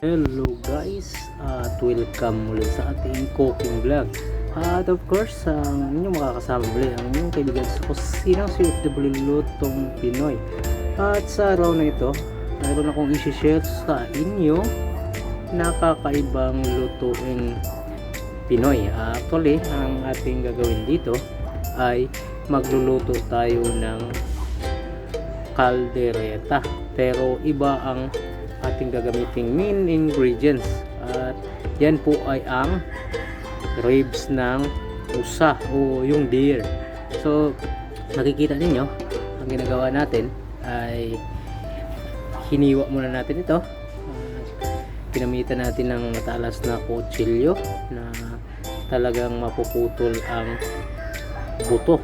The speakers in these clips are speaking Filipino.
Hello guys, at welcome muli sa ating cooking vlog. At of course, ang inyong makakasama muli ang inyong kaibigan sa kusinang CFW Lutong Pinoy. At sa araw na ito, mayroon akong isi-share sa inyo nakakaibang lutuing Pinoy. Actually, ang ating gagawin dito ay magluluto tayo ng kaldereta. Pero iba ang ating gagamiting main ingredients, at yan po ay ang ribs ng usa o yung deer. So nakikita ninyo, ang ginagawa natin ay hiniwa muna natin ito. Pinamitan natin ng matalas na kutsilyo na talagang mapuputol ang buto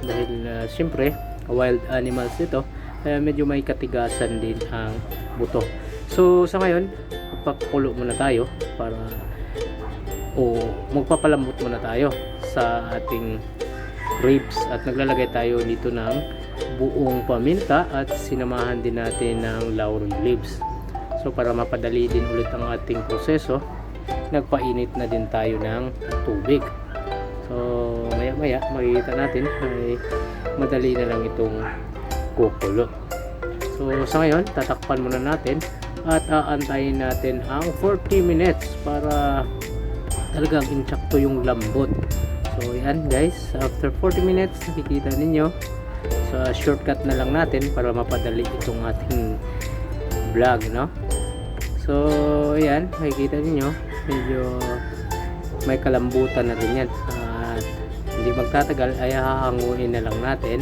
dahil siyempre wild animals ito, kaya medyo may katigasan din ang buto. So sa ngayon, magpapakulo muna tayo para magpapalambot muna tayo sa ating ribs, at naglalagay tayo dito ng buong paminta at sinamahan din natin ng laurel leaves. So para mapadali din ulit ang ating proseso, nagpainit na din tayo ng tubig. So maya maya makikita natin ay madali na lang itong kukulo. So sa ngayon, tatakpan muna natin at aantayin natin ang 40 minutes para talagang insakto yung lambot. So yan guys, after 40 minutes nakikita ninyo. So shortcut na lang natin para mapadali itong ating vlog, no? So yan, makikita ninyo medyo may kalambutan na rin yan, at hindi magtatagal ay hahanguin na lang natin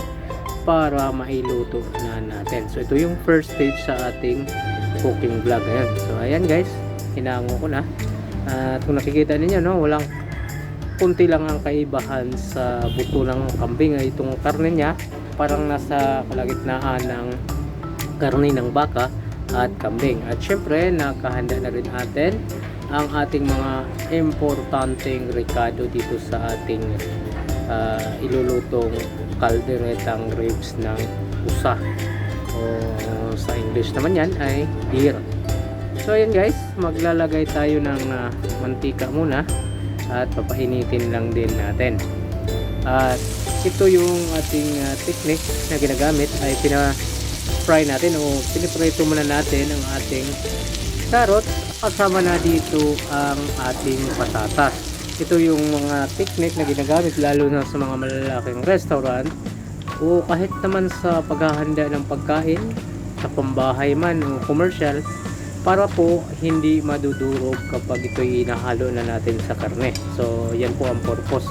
para mailuto na natin. So ito yung first stage sa ating cooking vlog ngayon. So ayan guys, hinango ko na. At kung nakikita ninyo, no, walang kunti lang ang kaibahan sa buto ng kambing. Ay itong karne niya parang nasa kalagitnaan ng karne ng baka at kambing. At syempre nakahanda na rin natin ang ating mga importanteng ricado dito sa ating ilulutong kalderetang ribs ng usa, o sa English naman yan ay deer. So ayan guys, maglalagay tayo ng mantika muna at papainitin lang din natin. At ito yung ating technique na ginagamit, ay pina-fry natin o piniprito muna natin ang ating carrot, kasama na dito ang ating patatas. Ito yung mga technique na ginagamit lalo na sa mga malalaking restaurant o kahit naman sa paghahanda ng pagkain sa pambahay man o commercial, para po hindi madudurog kapag ito'y inahalo na natin sa karne. So yan po ang purpose.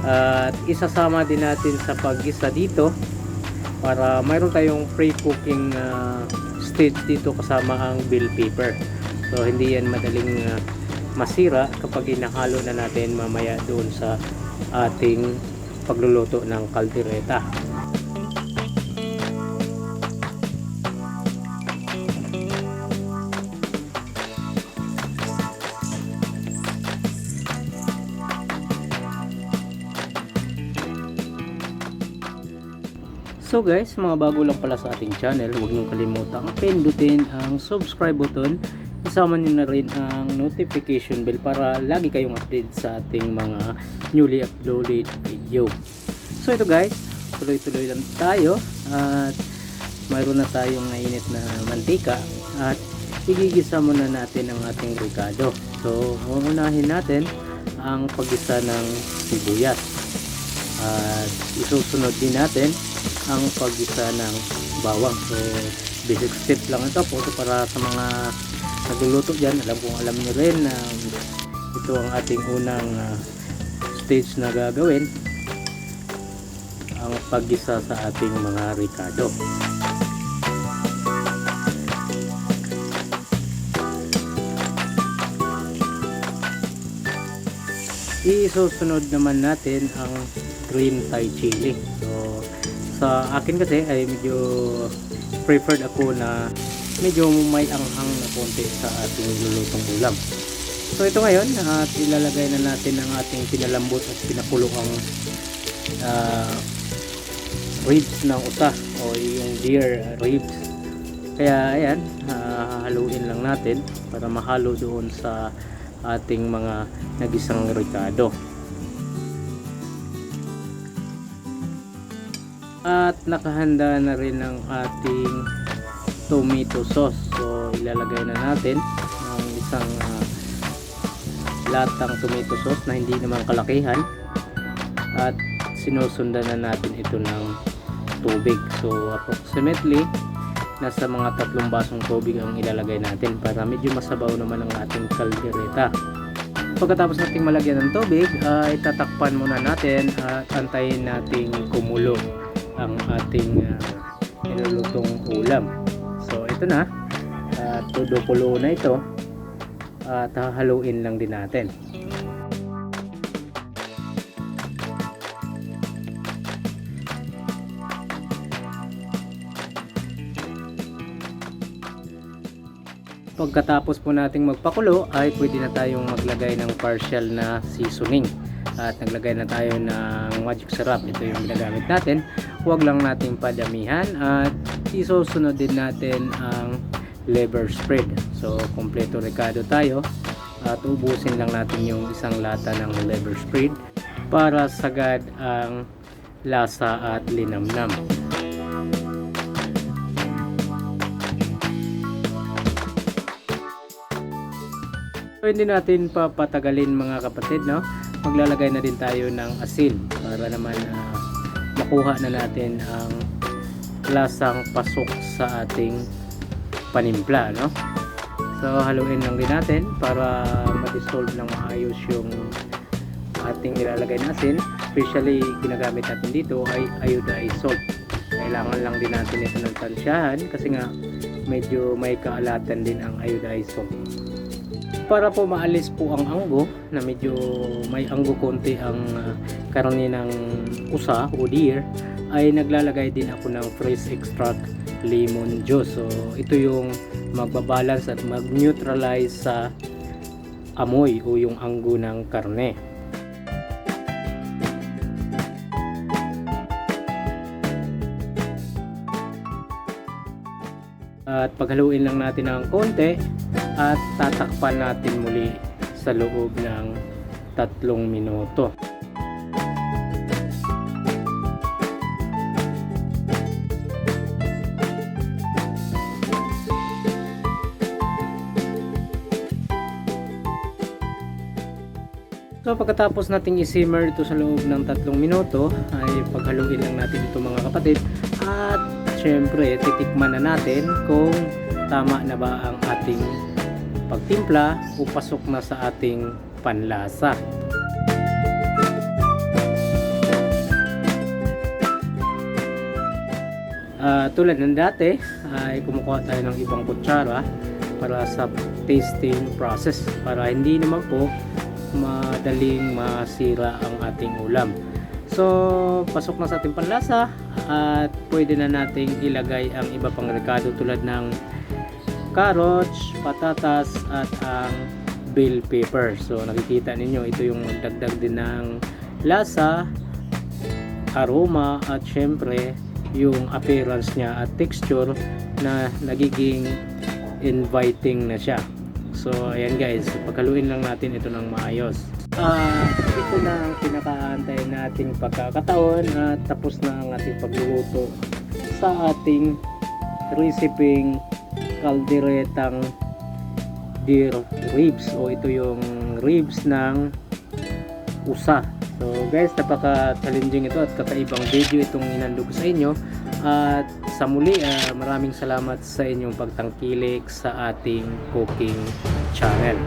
At isasama din natin sa paggisa dito para mayroon tayong pre-cooking stage dito kasama ang bell pepper. So hindi yan madaling masira kapag inahalo na natin mamaya doon sa ating pagluluto ng kaldereta. So guys, mga bago lang pala sa ating channel, huwag niyong kalimutang pindutin ang subscribe button. Isama niyo na rin ang notification bell para lagi kayong update sa ating mga newly uploaded video. So ito guys, tuloy-tuloy lang tayo at mayroon na tayong mainit na mantika at igigisa muna natin ang ating ricado. So uunahin natin ang paggisa ng sibuyas at isusunod din natin ang paggisa ng bawang. So basic step lang ito po para sa mga nagluluto dyan. Alam nyo rin na ito ang ating unang stage na gagawin, ang paggisa sa ating mga ricado. Isusunod naman natin ang green Thai chili. So sa akin kasi ay medyo preferred ako na medyo may anghang na konti sa ating lulutong ulam. So ito ngayon, at ilalagay na natin ang ating pinalambot at pinakulo ang ribs ng usa o yung deer ribs. Kaya ayan, haluin lang natin para mahalo doon sa ating mga nagisang ricado. At nakahanda na rin ang ating tomato sauce. So ilalagay na natin ang isang latang tomato sauce na hindi naman kalakihan, at sinusundan na natin ito ng tubig. So approximately nasa mga 3 basong tubig ang ilalagay natin para medyo masabaw naman ang ating kaldereta. Pagkatapos nating malagyan ng tubig, ay tatakpan muna natin at antayin nating kumulo ang ating nilulutong ulam. So ito na, todo kulo na ito, at hahaluin lang din natin. Pagkatapos po nating magpakulo ay pwede na tayong maglagay ng partial na seasoning, at naglagay na tayo ng magic syrup. Ito yung ginagamit natin, huwag lang nating padamihan, at isusunod din natin ang liver spread. So kompleto recado tayo, at ubusin lang natin yung isang lata ng liver spread para sagad ang lasa at linamnam. So hindi natin papatagalin mga kapatid, no? Maglalagay na din tayo ng asin para naman makuha na natin ang lasang pasok sa ating panimpla, no? So haluin lang din natin para ma-dissolve ng maayos yung ating nilalagay na asin. Especially ginagamit natin dito ay iodized salt. Kailangan lang din natin ito ng tansyahan kasi nga medyo may kaalatan din ang iodized salt. Para po maalis po ang anggo, na medyo may anggo konti ang karne ng usa o deer, ay naglalagay din ako ng fresh extract lemon juice. So ito yung magbabalance at mag-neutralize sa amoy o yung anggo ng karne. At paghaluin lang natin ng konti at tatakpan natin muli sa loob ng 3 minuto. So pagkatapos nating i-simmer ito sa loob ng 3 minuto ay paghaluin lang natin ito mga kapatid, at syempre titikman na natin kung tama na ba ang ating pagtimpla o pasok na sa ating panlasa. Tulad ng dati ay kumukuha tayo ng ibang kutsara para sa tasting process, para hindi naman po madaling masira ang ating ulam. So pasok na sa ating panlasa, at pwede na nating ilagay ang iba pang rekado tulad ng carrots, patatas at ang bell pepper. So nakikita ninyo ito yung magdagdag din ng lasa, aroma, at syempre yung appearance niya at texture na nagiging inviting na siya. So ayan guys, paghaluin lang natin ito ng maayos. Ito na ang pinakaantay nating pagkakataon, at tapos na ang ating pagluluto sa ating reseping kalderetang deer ribs, o ito yung ribs ng usa. So guys, napaka-challenging ito at kakaibang video itong inandog sa inyo. At sa muli, maraming salamat sa inyong pagtangkilik sa ating cooking channel.